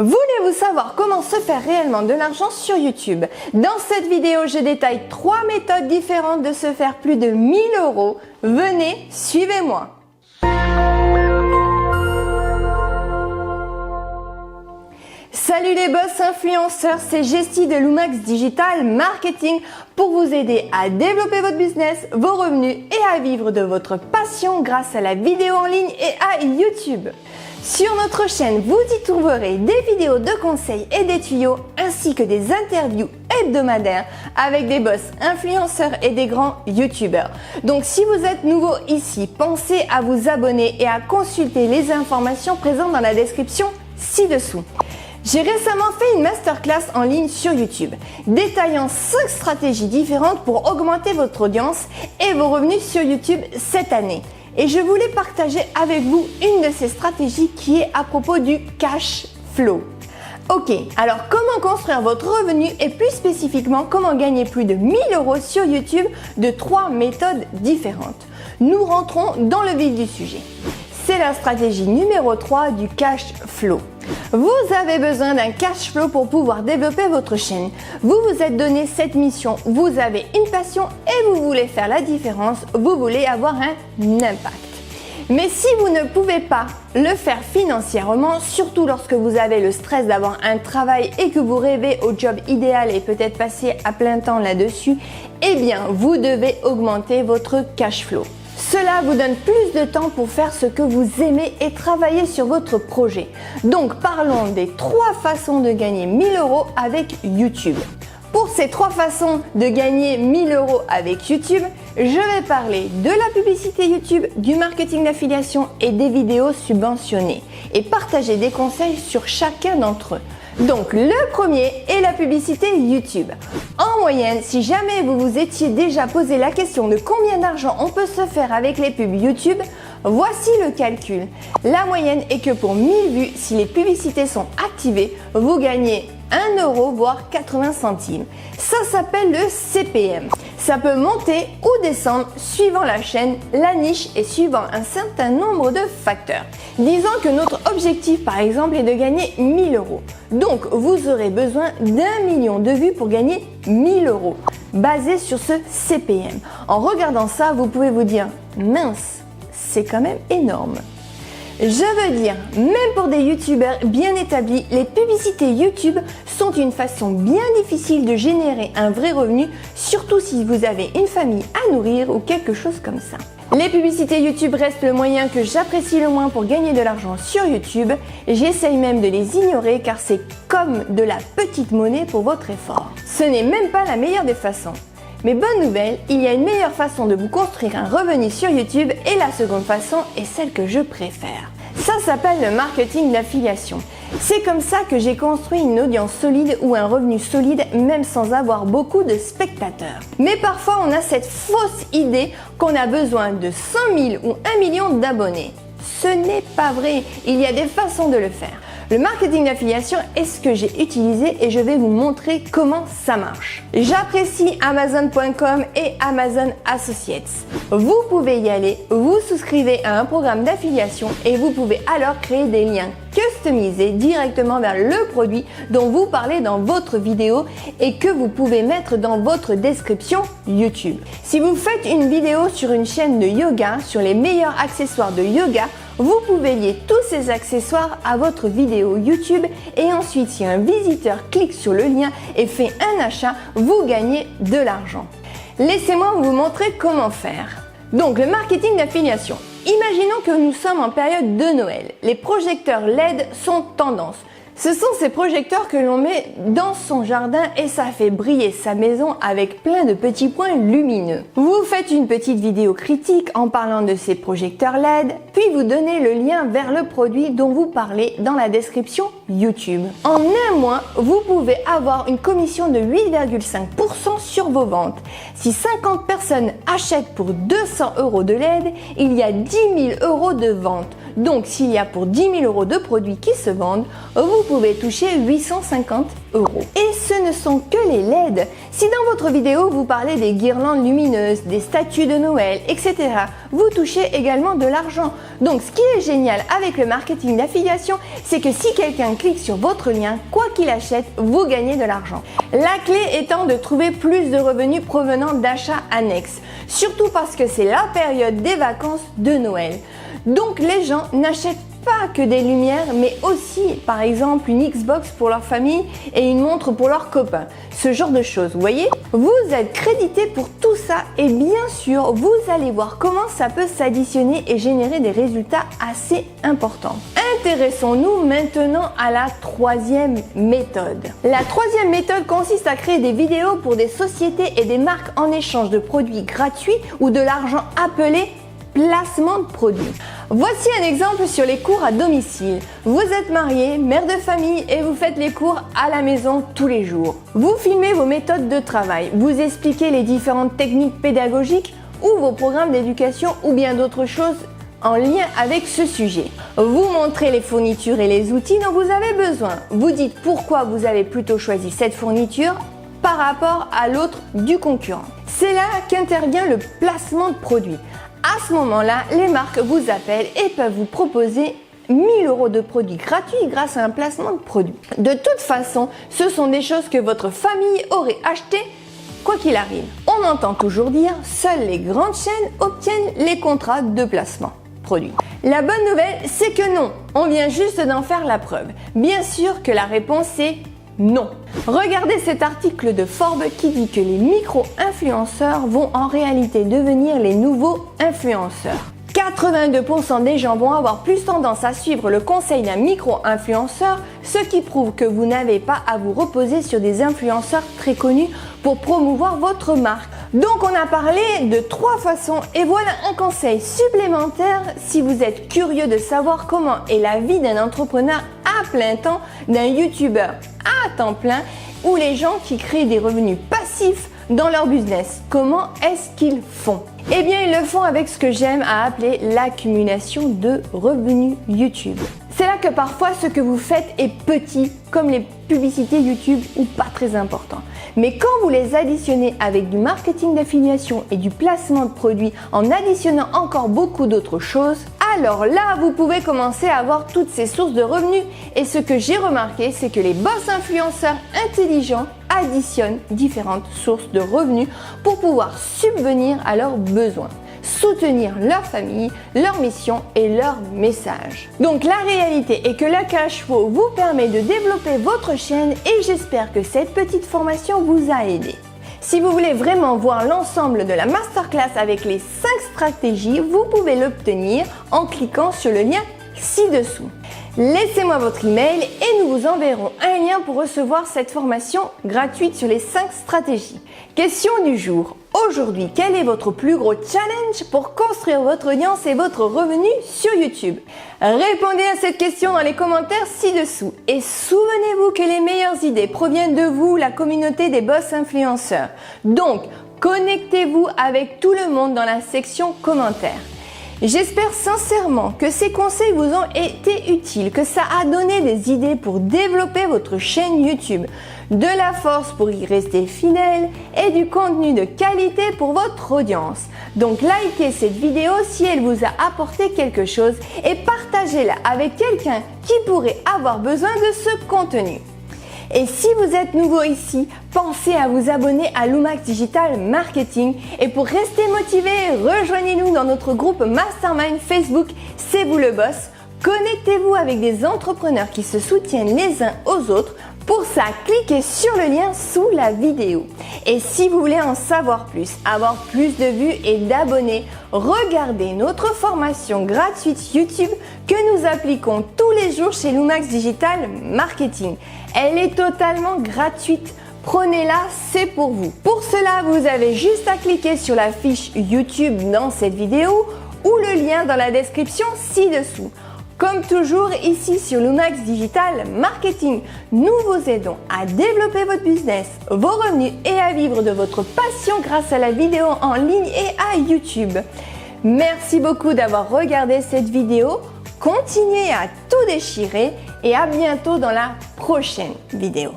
Voulez-vous savoir comment se faire réellement de l'argent sur YouTube? Dans cette vidéo, je détaille 3 méthodes différentes de se faire plus de 1000 €. Venez, suivez-moi. Salut les boss influenceurs, c'est Jessie de Lumax Digital Marketing pour vous aider à développer votre business, vos revenus et à vivre de votre passion grâce à la vidéo en ligne et à YouTube. Sur notre chaîne, vous y trouverez des vidéos de conseils et des tuyaux ainsi que des interviews hebdomadaires avec des boss influenceurs et des grands youtubeurs. Donc si vous êtes nouveau ici, pensez à vous abonner et à consulter les informations présentes dans la description ci-dessous. J'ai récemment fait une masterclass en ligne sur YouTube, détaillant 5 stratégies différentes pour augmenter votre audience et vos revenus sur YouTube cette année. Et je voulais partager avec vous une de ces stratégies qui est à propos du cash flow. Ok, alors comment construire votre revenu et plus spécifiquement comment gagner plus de 1000 € sur YouTube de 3 méthodes différentes. Nous rentrons dans le vif du sujet. C'est la stratégie numéro 3 du cash flow. Vous avez besoin d'un cash flow pour pouvoir développer votre chaîne. Vous vous êtes donné cette mission, vous avez une passion et vous voulez faire la différence, vous voulez avoir un impact. Mais si vous ne pouvez pas le faire financièrement, surtout lorsque vous avez le stress d'avoir un travail et que vous rêvez au job idéal et peut-être passer à plein temps là-dessus, eh bien vous devez augmenter votre cash flow. Cela vous donne plus de temps pour faire ce que vous aimez et travailler sur votre projet. Donc parlons des 3 façons de gagner 1000 € avec YouTube. Pour ces 3 façons de gagner 1000 € avec YouTube, je vais parler de la publicité YouTube, du marketing d'affiliation et des vidéos subventionnées et partager des conseils sur chacun d'entre eux. Donc le premier est la publicité YouTube. En moyenne, si jamais vous vous étiez déjà posé la question de combien d'argent on peut se faire avec les pubs YouTube, voici le calcul. La moyenne est que pour 1000 vues, si les publicités sont activées, vous gagnez 1 € voire 80 centimes. Ça s'appelle le CPM. Ça peut monter ou descendre suivant la chaîne, la niche et suivant un certain nombre de facteurs. Disons que notre objectif par exemple est de gagner 1000 €. Donc vous aurez besoin d'1 million de vues pour gagner 1000 € basé sur ce CPM. En regardant ça, vous pouvez vous dire mince, c'est quand même énorme. Je veux dire, même pour des youtubeurs bien établis, les publicités YouTube sont une façon bien difficile de générer un vrai revenu, surtout si vous avez une famille à nourrir ou quelque chose comme ça. Les publicités YouTube restent le moyen que j'apprécie le moins pour gagner de l'argent sur YouTube. J'essaye même de les ignorer car c'est comme de la petite monnaie pour votre effort. Ce n'est même pas la meilleure des façons. Mais bonne nouvelle, il y a une meilleure façon de vous construire un revenu sur YouTube et la seconde façon est celle que je préfère. Ça s'appelle le marketing d'affiliation. C'est comme ça que j'ai construit une audience solide ou un revenu solide même sans avoir beaucoup de spectateurs. Mais parfois on a cette fausse idée qu'on a besoin de 100 000 ou 1 million d'abonnés. Ce n'est pas vrai, il y a des façons de le faire. Le marketing d'affiliation est ce que j'ai utilisé et je vais vous montrer comment ça marche. J'apprécie Amazon.com et Amazon Associates. Vous pouvez y aller, vous souscrivez à un programme d'affiliation et vous pouvez alors créer des liens customisés directement vers le produit dont vous parlez dans votre vidéo et que vous pouvez mettre dans votre description YouTube. Si vous faites une vidéo sur une chaîne de yoga sur les meilleurs accessoires de yoga, vous pouvez lier tous ces accessoires à votre vidéo YouTube et ensuite si un visiteur clique sur le lien et fait un achat, vous gagnez de l'argent. Laissez-moi vous montrer comment faire. Donc le marketing d'affiliation. Imaginons que nous sommes en période de Noël. Les projecteurs LED sont tendance. Ce sont ces projecteurs que l'on met dans son jardin et ça fait briller sa maison avec plein de petits points lumineux. Vous faites une petite vidéo critique en parlant de ces projecteurs LED, puis vous donnez le lien vers le produit dont vous parlez dans la description YouTube. En un mois, vous pouvez avoir une commission de 8,5% sur vos ventes. Si 50 personnes achètent pour 200 € de LED, il y a 10 000 € de vente. Donc s'il y a pour 10 000 euros de produits qui se vendent, vous pouvez toucher 850 euros. Et ce ne sont que les LED. Si dans votre vidéo vous parlez des guirlandes lumineuses, des statues de Noël, etc., vous touchez également de l'argent. Donc ce qui est génial avec le marketing d'affiliation, c'est que si quelqu'un clique sur votre lien, quoi qu'il achète, vous gagnez de l'argent. La clé étant de trouver plus de revenus provenant d'achats annexes, surtout parce que c'est la période des vacances de Noël. Donc les gens n'achètent pas que des lumières, mais aussi par exemple une Xbox pour leur famille et une montre pour leurs copains. Ce genre de choses, vous voyez? Vous êtes crédité pour tout ça et bien sûr, vous allez voir comment ça peut s'additionner et générer des résultats assez importants. Intéressons-nous maintenant à la troisième méthode. La troisième méthode consiste à créer des vidéos pour des sociétés et des marques en échange de produits gratuits ou de l'argent appelé placement de produits. Voici un exemple sur les cours à domicile. Vous êtes marié, mère de famille et vous faites les cours à la maison tous les jours. Vous filmez vos méthodes de travail, vous expliquez les différentes techniques pédagogiques ou vos programmes d'éducation ou bien d'autres choses en lien avec ce sujet. Vous montrez les fournitures et les outils dont vous avez besoin. Vous dites pourquoi vous avez plutôt choisi cette fourniture par rapport à l'autre du concurrent. C'est là qu'intervient le placement de produit. À ce moment-là, les marques vous appellent et peuvent vous proposer 1 000 euros de produits gratuits grâce à un placement de produit. De toute façon, ce sont des choses que votre famille aurait achetées quoi qu'il arrive. On entend toujours dire, seules les grandes chaînes obtiennent les contrats de placement produit. La bonne nouvelle, c'est que non, on vient juste d'en faire la preuve. Bien sûr que la réponse est non. Regardez cet article de Forbes qui dit que les micro-influenceurs vont en réalité devenir les nouveaux influenceurs. 82% des gens vont avoir plus tendance à suivre le conseil d'un micro-influenceur, ce qui prouve que vous n'avez pas à vous reposer sur des influenceurs très connus pour promouvoir votre marque. Donc on a parlé de 3 façons et voilà un conseil supplémentaire si vous êtes curieux de savoir comment est la vie d'un entrepreneur à plein temps, d'un youtubeur à temps plein ou les gens qui créent des revenus passifs dans leur business. Comment est-ce qu'ils font? Eh bien, ils le font avec ce que j'aime à appeler l'accumulation de revenus YouTube. C'est là que parfois ce que vous faites est petit, comme les publicités YouTube ou pas très important. Mais quand vous les additionnez avec du marketing d'affiliation et du placement de produits en additionnant encore beaucoup d'autres choses, alors là, vous pouvez commencer à avoir toutes ces sources de revenus. Et ce que j'ai remarqué, c'est que les boss influenceurs intelligents additionnent différentes sources de revenus pour pouvoir subvenir à leurs besoins, soutenir leur famille, leur mission et leur message. Donc la réalité est que la cash flow vous permet de développer votre chaîne et j'espère que cette petite formation vous a aidé. Si vous voulez vraiment voir l'ensemble de la masterclass avec les 5 stratégies, vous pouvez l'obtenir en cliquant sur le lien ci-dessous. Laissez-moi votre email et nous vous enverrons un lien pour recevoir cette formation gratuite sur les 5 stratégies. Question du jour. Aujourd'hui, quel est votre plus gros challenge pour construire votre audience et votre revenu sur YouTube? Répondez à cette question dans les commentaires ci-dessous. Et souvenez-vous que les meilleures idées proviennent de vous, la communauté des boss influenceurs. Donc, connectez-vous avec tout le monde dans la section commentaires. J'espère sincèrement que ces conseils vous ont été utiles, que ça a donné des idées pour développer votre chaîne YouTube, de la force pour y rester fidèle et du contenu de qualité pour votre audience. Donc likez cette vidéo si elle vous a apporté quelque chose et partagez-la avec quelqu'un qui pourrait avoir besoin de ce contenu. Et si vous êtes nouveau ici, pensez à vous abonner à Lumax Digital Marketing. Et pour rester motivé, rejoignez-nous dans notre groupe Mastermind Facebook, C'est vous le boss. Connectez-vous avec des entrepreneurs qui se soutiennent les uns aux autres. Pour ça, cliquez sur le lien sous la vidéo. Et si vous voulez en savoir plus, avoir plus de vues et d'abonnés, regardez notre formation gratuite YouTube que nous appliquons tous les jours chez Lumax Digital Marketing. Elle est totalement gratuite. Prenez-la, c'est pour vous. Pour cela, vous avez juste à cliquer sur la fiche YouTube dans cette vidéo ou le lien dans la description ci-dessous. Comme toujours ici sur Lumax Digital Marketing, nous vous aidons à développer votre business, vos revenus et à vivre de votre passion grâce à la vidéo en ligne et à YouTube. Merci beaucoup d'avoir regardé cette vidéo. continuez à tout déchirer et à bientôt dans la prochaine vidéo.